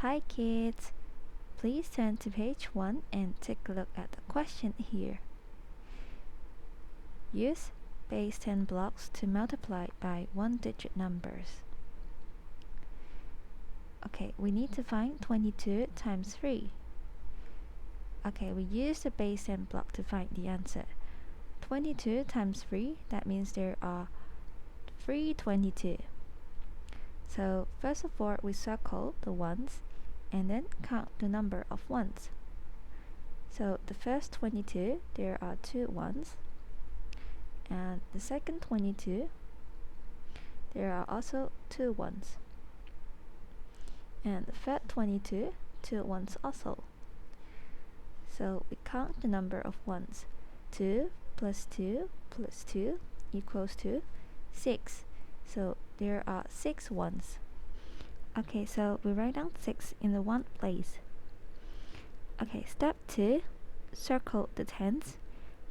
Hi kids, please turn to page 1 and take a look at the question here. Use base 10 blocks to multiply by one-digit numbers. Okay, we need to find 22 times 3. Okay, we use the base 10 block to find the answer. 22 times 3, that means there are 322. So first of all, we circle the ones and then count the number of ones. So the first 22, there are 2 ones, and the second 22, there are also 2 ones, and the third 22, 2 ones also. So we count the number of ones. 2 plus 2 plus 2 equals to 6. So there are 6 ones. Okay, so we write down 6 in the one place. Okay, step 2, circle the tens,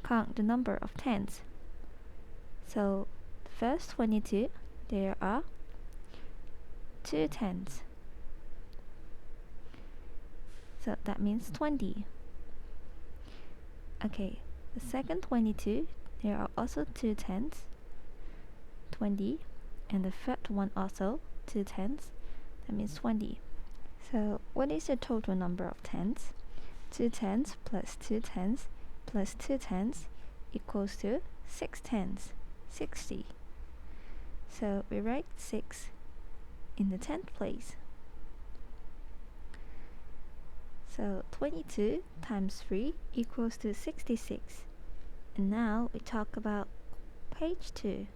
count the number of tens. So the first 22, there are 2 tens. So that means 20. Okay, the second 22, there are also 2 tens, 20, and the third one also 2 tens, that means 20. So what is the total number of tens? 2 tens plus 2 tens plus 2 tens equals to 6 tens, 60. So we write 6 in the 10th place. So 22 times 3 equals to 66. And now we talk about page 2.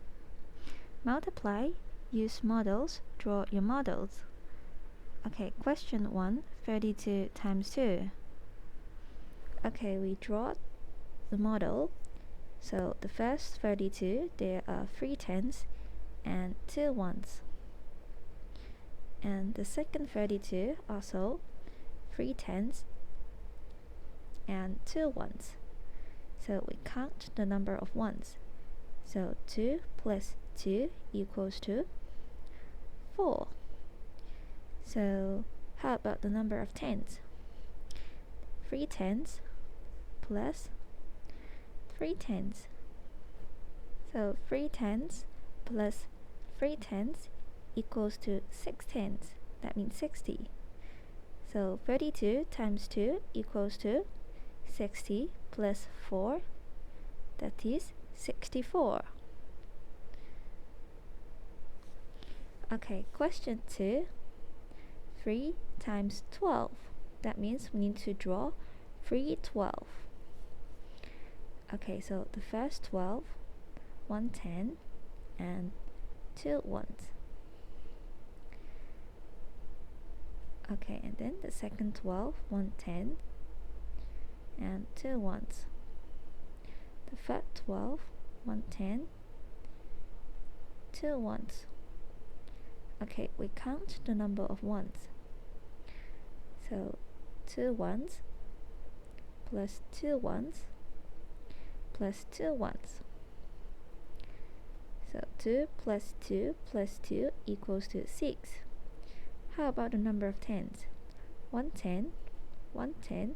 Multiply, use models, draw your models. Okay, question 1, 32 times 2. Okay, we draw the model. So the first 32, there are 3 tens and 2 ones. And the second 32, also 3 tens and 2 ones. So we count the number of ones. So 2 plus 2 equals to 4. So how about the number of tens? 3 tens plus 3 tens. So 3 tens plus 3 tens equals to 6 tens. That means 60. So 32 times 2 equals to 60 plus 4, that is 64. Okay, question 2, 3 times 12. That means we need to draw 3 12. Okay, so the first 12, 1 10 and 2 ones. Okay, and then the second 12, 1 10 and 2 ones. The third 12, 1 10, 2 ones. Okay, we count the number of ones. So 2 ones plus 2 ones plus 2 ones. So 2 plus 2 plus 2 equals to 6. How about the number of tens? 1 10, 1 10,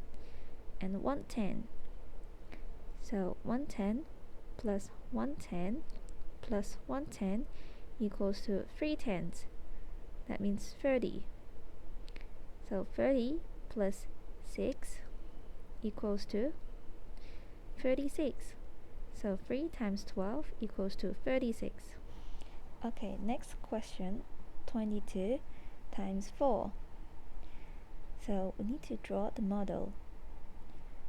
and 1 10. So 1 10 plus 1 10 plus 1 10 equals to 3 tens. That means 30. So 30 plus 6 equals to 36. So 3 times 12 equals to 36. Okay, next question, 22 times 4. So we need to draw the model.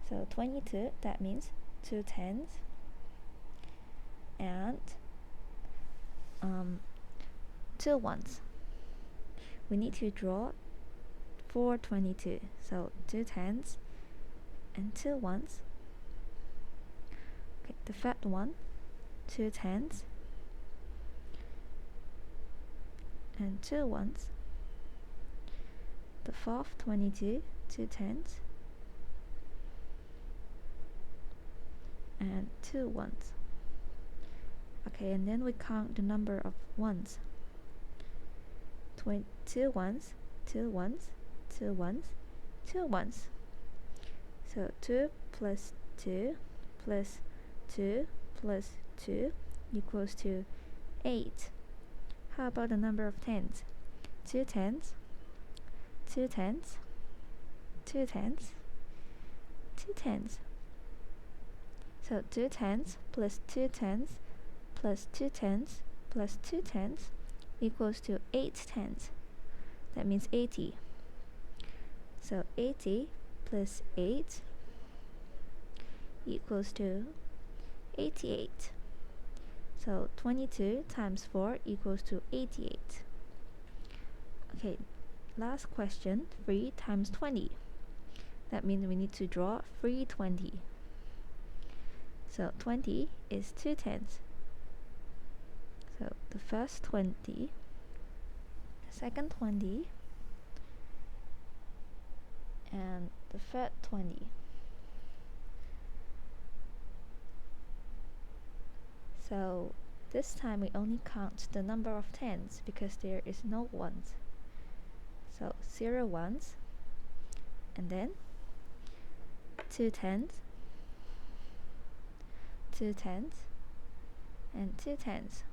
So 22, that means 2 tens and 2 ones. We need to draw 4 22. So 2 tens and 2 ones. Okay, the third one, 2 tens and 2 ones. The fourth 22, 2 tens and 2 ones. Okay, and then we count the number of ones. 2 ones, 2 ones, 2 ones, 2 ones. So 2 plus 2 plus 2 plus 2 equals to 8. How about the number of tens? 2 tens, 2 tens, 2 tens, 2 tens. So 2 tens plus 2 tens plus 2 tens plus 2 tens equals to 8 tens. That means 80. So 80 plus 8 equals to 88. So 22 times 4 equals to 88. Okay, last question, 3 times 20. That means we need to draw 320. So 20 is 2 tens. So the first 20, the second 20, and the third 20. So this time we only count the number of tens because there is no ones. So 0 ones, and then 2 tens, 2 tens, and 2 tens.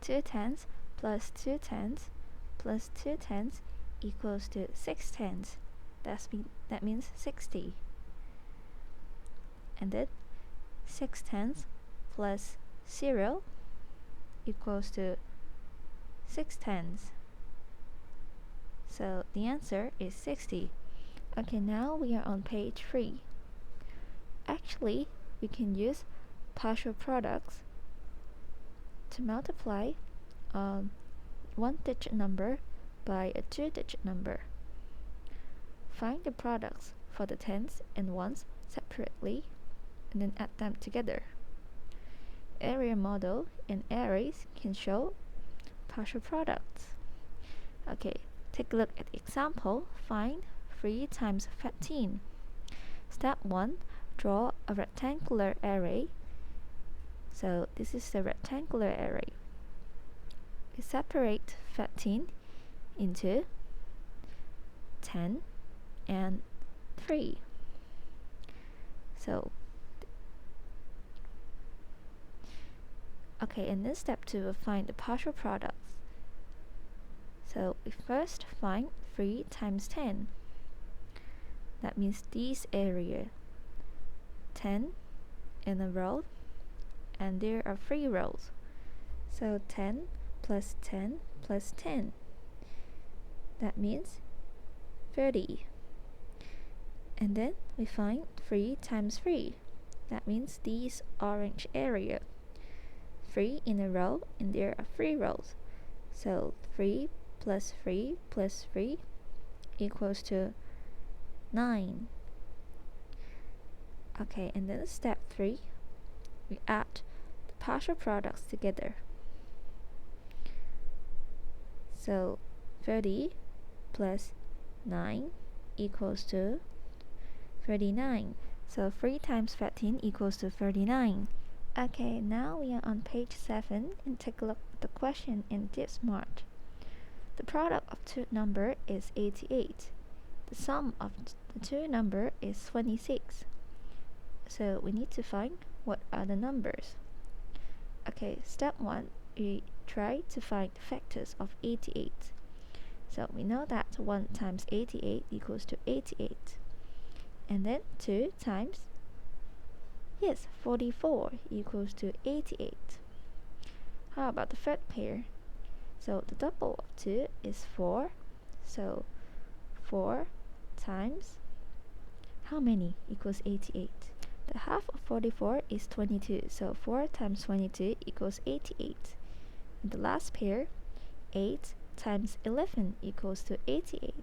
2 tens plus 2 tens plus 2 tens equals to 6 tens. That means 60. And then 6 tens plus 0 equals to 6 tens. So the answer is 60. Okay, now we are on page 3. Actually, we can use partial products to multiply a one-digit number by a two-digit number. Find the products for the tens and ones separately and then add them together. Area model and arrays can show partial products. Okay, take a look at the example. Find 3 times 13. Step 1. Draw a rectangular array. So this is the rectangular array. We separate 13 into 10 and 3. So okay, and then step 2 will find the partial products. So we first find 3 times 10. That means this area, 10 in a row, and there are 3 rows. So 10 plus 10 plus 10. That means 30. And then we find 3 times 3. That means this orange area. 3 in a row, and there are 3 rows. So 3 plus 3 plus 3 equals to 9. Okay, and then step 3, we add the partial products together. So 30 plus 9 equals to 39. So 3 times 13 equals to 39. Okay, now we are on page 7 and take a look at the question in this smart. The product of two numbers is 88. The sum of the two numbers is 26. So we need to find what are the numbers. Okay, step 1, we try to find the factors of 88. So we know that 1 times 88 equals to 88. And then 2 times, 44 equals to 88. How about the third pair? So the double of 2 is 4. So 4 times how many equals 88? The half of 44 is 22. So 4 times 22 equals 88. And the last pair, 8 times 11 equals to 88.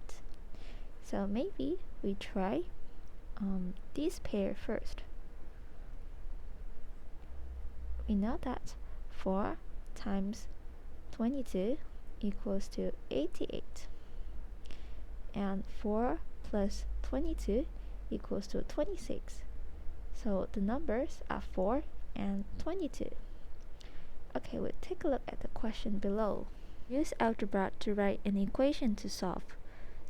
So maybe we try this pair first. We know that 4 times 22 equals to 88. And 4 plus 22 equals to 26. So the numbers are 4 and 22. Okay, we'll take a look at the question below. Use algebra to write an equation to solve.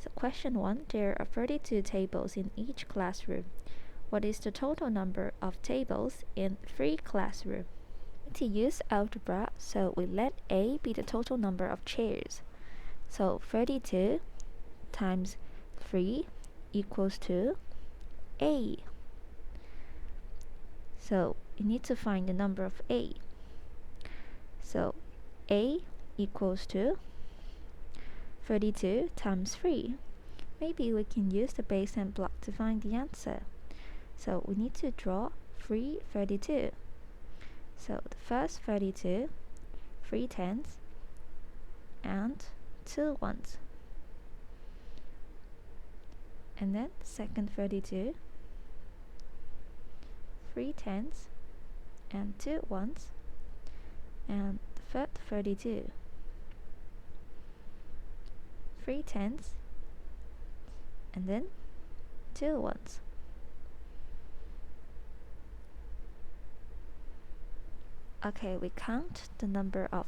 So question 1, there are 32 tables in each classroom. What is the total number of tables in 3 classrooms? To use algebra, so we let A be the total number of chairs. So 32 times 3 equals to A. So you need to find the number of A. So A equals to 32 times 3. Maybe we can use the base 10 block to find the answer. So we need to draw 3 32. So the first 32, 3 tens, and 2 ones. And then second 32, 3 tens, and 2 ones. And the third 32, 3 tens, and then 2 ones. Okay, we count the number of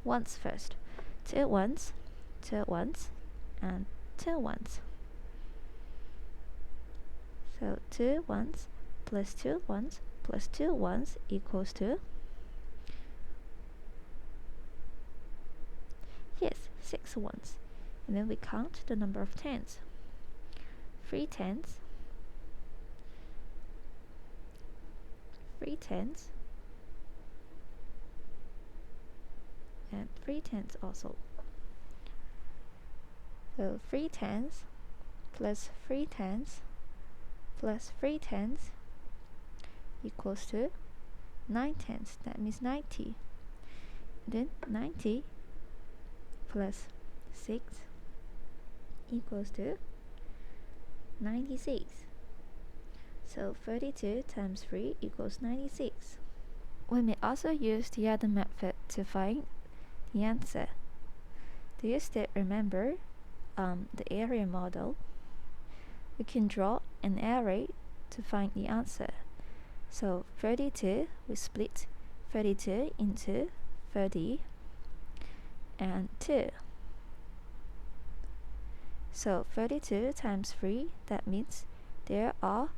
ones first. 2 ones, 2 ones, and 2 ones. So 2 ones plus 2 ones plus 2 ones equals to, yes, 6 ones. And then we count the number of tens. 3 tens, 3 tens, and 3 tens also. So 3 tens plus 3 tens plus 3 tens equals to 9 tens. That means 90. Then 90 plus 6 equals to 96. So 32 times 3 equals 96. We may also use the other method to find the answer. Do you still remember the area model? We can draw an array to find the answer. So 32, we split 32 into 30 and 2. So 32 times 3, that means there are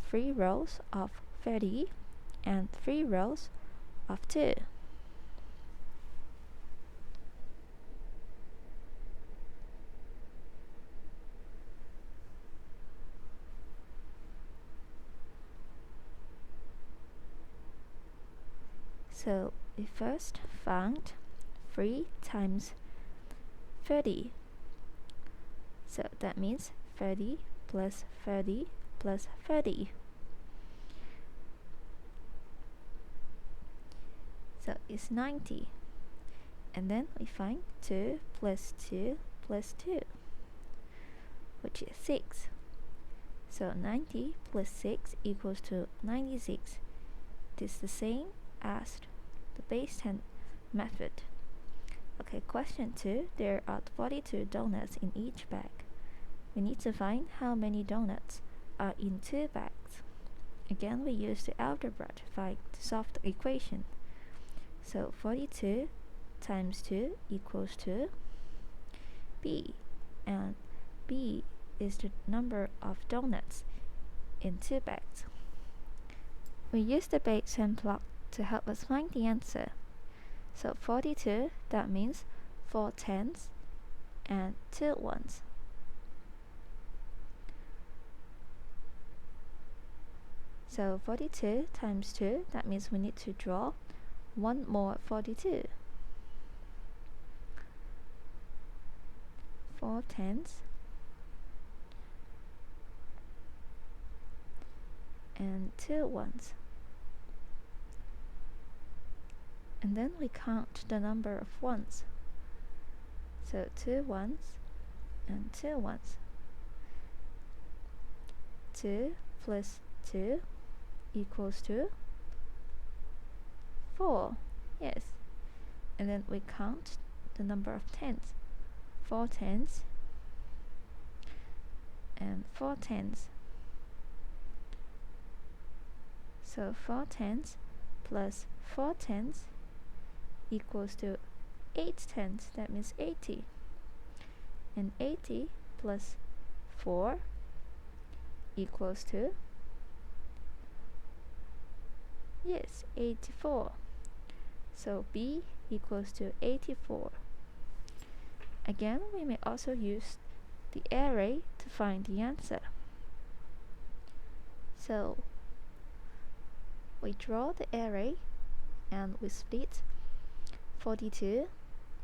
3 rows of 30 and 3 rows of 2. So we first found 3 times 30. So that means 30 plus 30 plus 30. So it's 90. And then we find 2 plus 2 plus 2, which is 6. So 90 plus 6 equals to 96. This is the same as the base 10 method. Okay, question 2. There are 42 donuts in each bag. We need to find how many donuts are in 2 bags. Again, we use the algebra to solve the equation. So 42 times 2 equals to B, and B is the number of donuts in 2 bags. We use the base 10 block to help us find the answer. So 42, that means 4 tens and 2 ones. So 42 times 2, that means we need to draw 1 more 42. 4 tens and 2 ones. And then we count the number of ones. So 2 ones and 2 ones. 2 plus 2 equals to 4. Yes. And then we count the number of tens. 4 tens and 4 tens. So 4 tens plus 4 tens equals to 8 tens. That means 80. And 80 plus 4 equals to, yes, 84. So B equals to 84. Again, we may also use the array to find the answer. So we draw the array and we split 42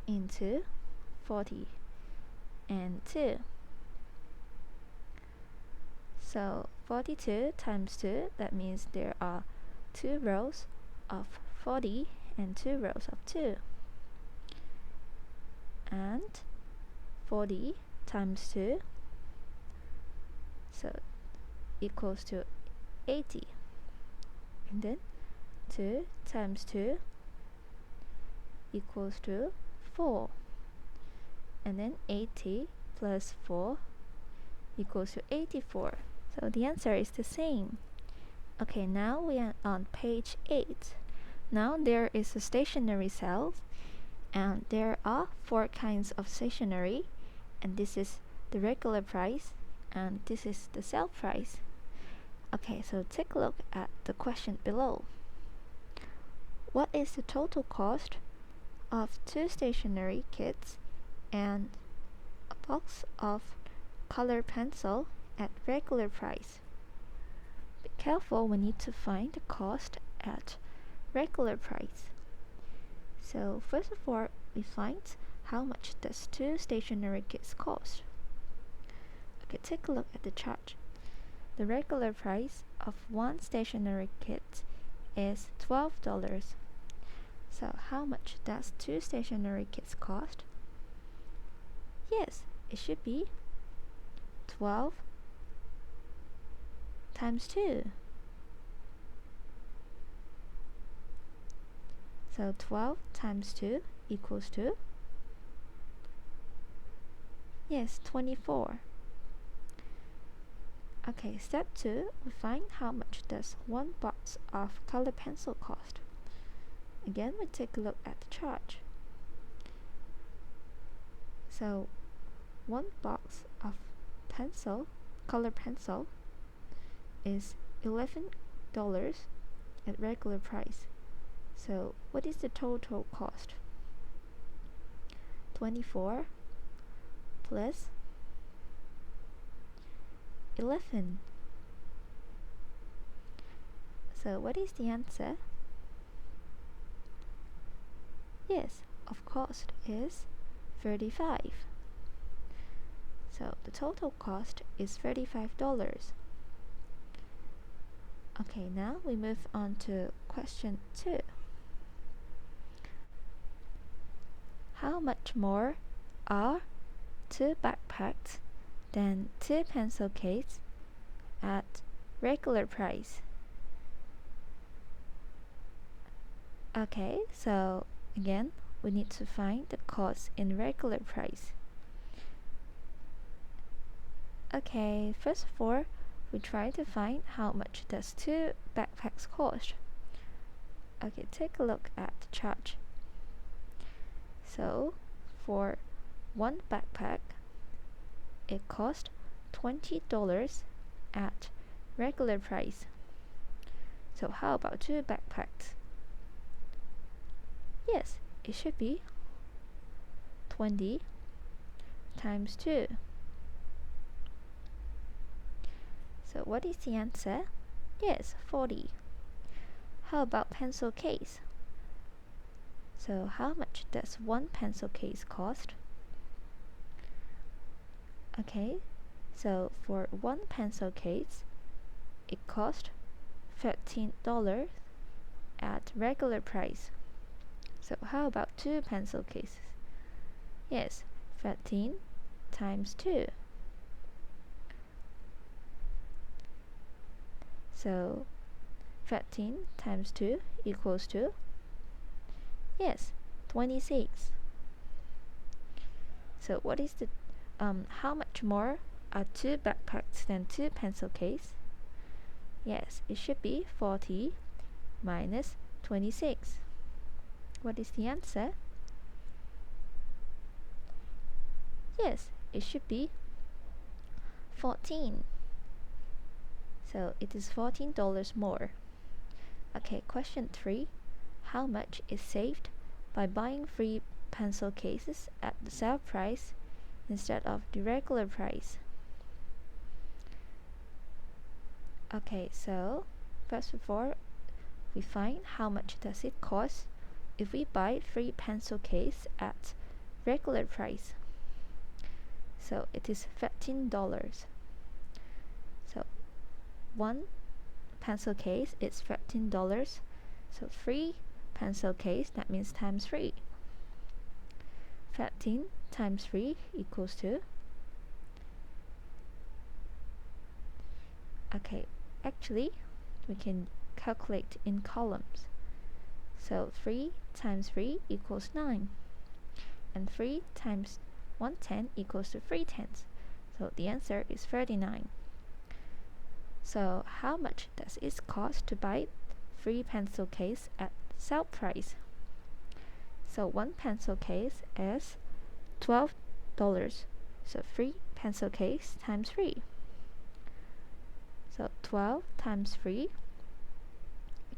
into 40 and 2. So 42 times 2, that means there are 2 rows of 40 and 2 rows of 2. And 40 times 2, so equals to 80. And then 2 times 2 equals to 4. And then 80 plus 4 equals to 84. So the answer is the same. Okay, now we are on page 8. Now there is a stationery sale, and there are 4 kinds of stationery, and this is the regular price and this is the sale price. Okay, so take a look at the question below. What is the total cost of 2 stationery kits and a box of color pencil at regular price? Be careful, we need to find the cost at regular price. So first of all, we find how much does 2 stationery kits cost. Okay, take a look at the chart. The regular price of 1 stationery kit is $12. So how much does 2 stationery kits cost? Yes, it should be 12 times 2. So 12 times 2 equals to, yes, 24. Okay, step 2, we find how much does 1 box of color pencil cost. Again, we take a look at the chart. So 1 box of color pencil is $11 at regular price. So what is the total cost? 24 plus 11. So what is the answer? Yes, of course, is 35. So the total cost is $35. Okay, now we move on to question 2. How much more are 2 backpacks than 2 pencil cases at regular price? Okay, so again, we need to find the cost in regular price. Okay, first of all, we try to find how much does 2 backpacks cost. Okay, take a look at the chart. So for 1 backpack, it cost $20 at regular price. So how about 2 backpacks? Yes, it should be 20 times 2. So what is the answer? Yes, 40. How about pencil case? So how much does 1 pencil case cost? Okay, so for 1 pencil case, it cost $13 at regular price. So how about 2 pencil cases? Yes, 13 times 2. So 13 times 2 equals to, yes, 26. So what is the how much more are 2 backpacks than 2 pencil case? Yes, it should be 40 minus 26. What is the answer? Yes, it should be 14. So it is $14 more. Okay, question 3. How much is saved by buying free pencil cases at the sale price instead of the regular price? Okay, so first of all, we find how much does it cost if we buy free pencil case at regular price. So it is $13. So one pencil case is $13. So free pencil case, that means times 3. 13 times 3 equals to, okay, actually we can calculate in columns. So 3 times 3 equals 9, and 3 times 1/10 equals to 3/10. So the answer is 39. So how much does it cost to buy free pencil case at sale price? So one pencil case is $12. So free pencil case times 3. So 12 times 3,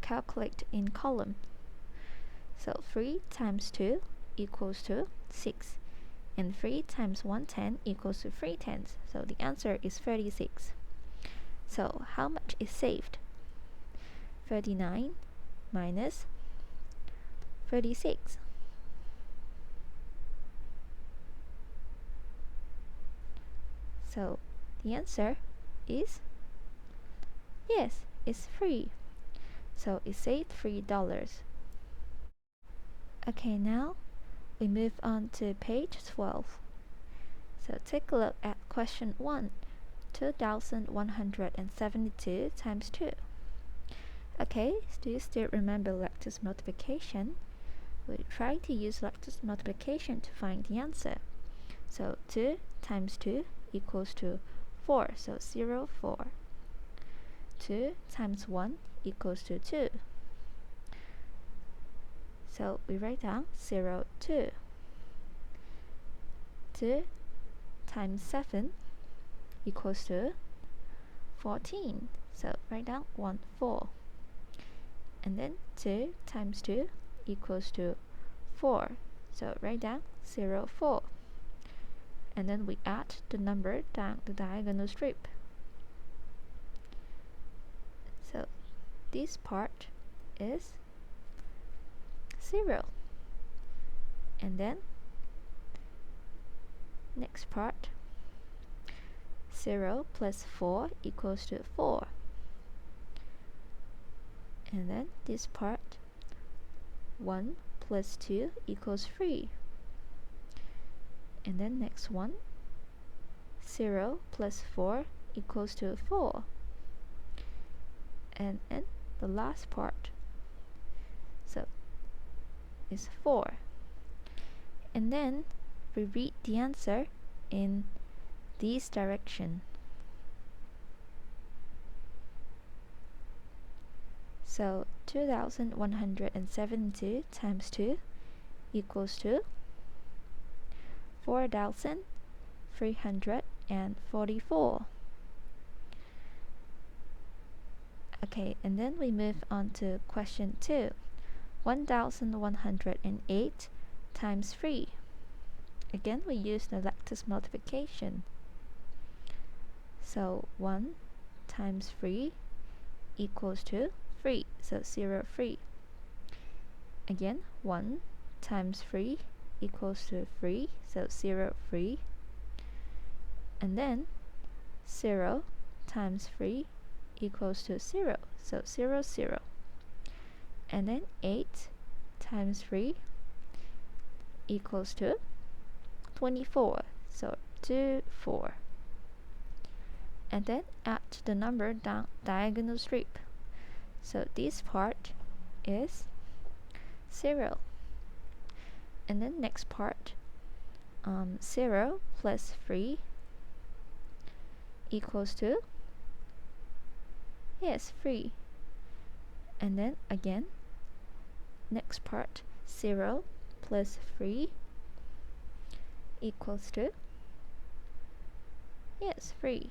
calculate in column. So 3 times 2 equals to 6, and 3 times 1/10 equals to 3/10. So the answer is 36. So how much is saved? 39 minus 36. So the answer is, yes, it's free. So it saved $3. Okay, now we move on to page 12. So take a look at question 1, 2172 times 2. Okay, do you still remember lattice multiplication? We try to use lattice multiplication to find the answer. So 2 times 2 equals to 4, so 0, 4. 2 times 1 equals to 2. So we write down 0, 2. 2 times 7 equals to 14. So write down 1, 4. And then 2 times 2 equals to 4. So write down 0, 4. And then we add the number down the diagonal strip. So this part is 0. And then next part, 0 plus 4 equals to 4. And then this part, 1 plus 2 equals 3. And then next one, 0 plus 4 equals to 4. And the last part, so is 4. And then we read the answer in this direction. So 2172 times 2 equals to 4,344. Okay, and then we move on to question 2. 1108 times 3. Again, we use the lattice multiplication. So 1 times 3 equals to 3. So 0, 3. Again, 1 times 3 equals to 3. So 0, 3. And then 0 times 3 equals to 0. So 0, 0. And then 8 times 3 equals to 24. So 2, 4. And then add the number down diagonal strip. So this part is 0. And then next part, 0 plus 3 equals to, yes, 3. And then again, next part, 0 plus 3 equals to, yes, 3.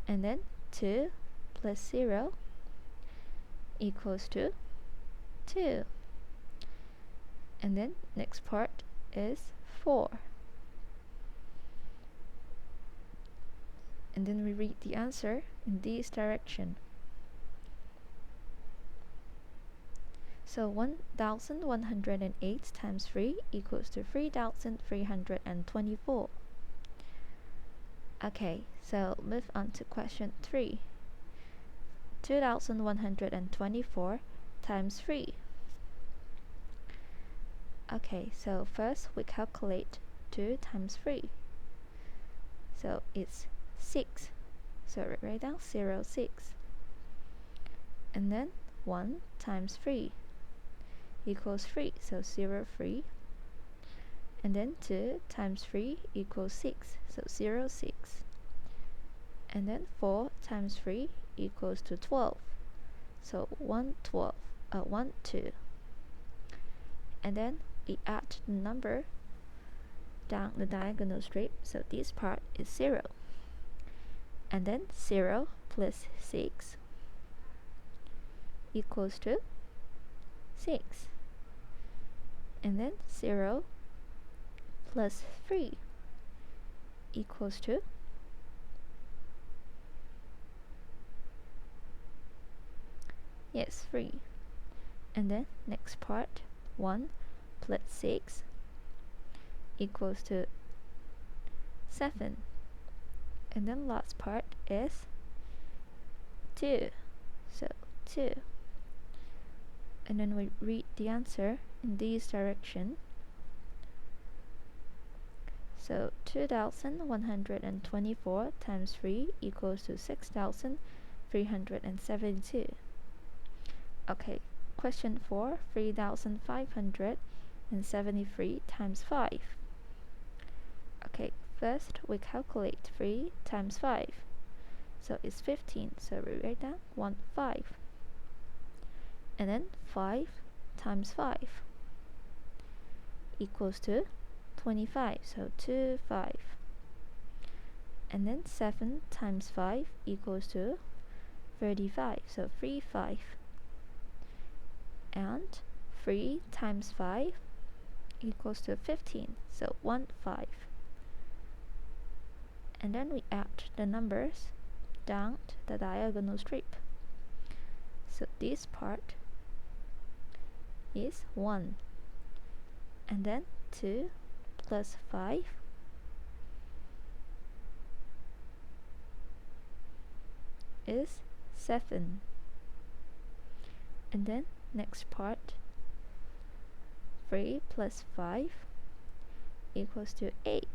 And then 2 plus 0 equals to 2. And then next part is 4. And then we read the answer in this direction. So 1108 times 3 equals to 3324. Okay, so move on to question 3. 2124 times 3. Okay, so first we calculate 2 times 3. So it's 6. So write down 0, 6. And then 1 times 3 equals 3. So 0, 3. And then 2 times 3 equals 6. So 0, 6. And then 4 times 3 equals to 12. So 1, 2. And then we add the number down the diagonal strip. So this part is 0. And then 0 plus 6 equals to 6. And then 0 plus 3 equals to 3. And then next part, 1 plus 6 equals to 7. And then last part is 2. So 2. And then we read the answer in this direction. So 2124 times 3 equals to 6372. Okay, question 4, 3573 times 5. Okay, first we calculate 3 times 5. So it's 15, so we write down 1, 5. And then 5 times 5 equals to 25, so 2, 5. And then 7 times 5 equals to 35, so 3, 5. And 3 times 5 equals to 15, so 1, 5. And then we add the numbers down the diagonal strip. So this part is 1. And then 2 plus 5 is 7. And then next part, 3 plus 5 equals to 8.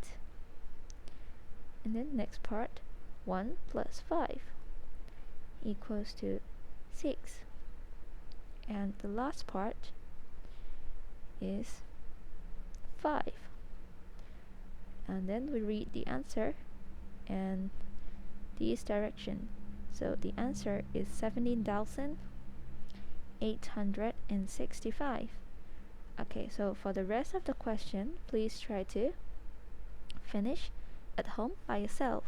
And then next part, 1 plus 5 equals to 6. And the last part is 5. And then we read the answer and this direction. So the answer is 17,865. Okay, so for the rest of the question, please try to finish at home by yourself.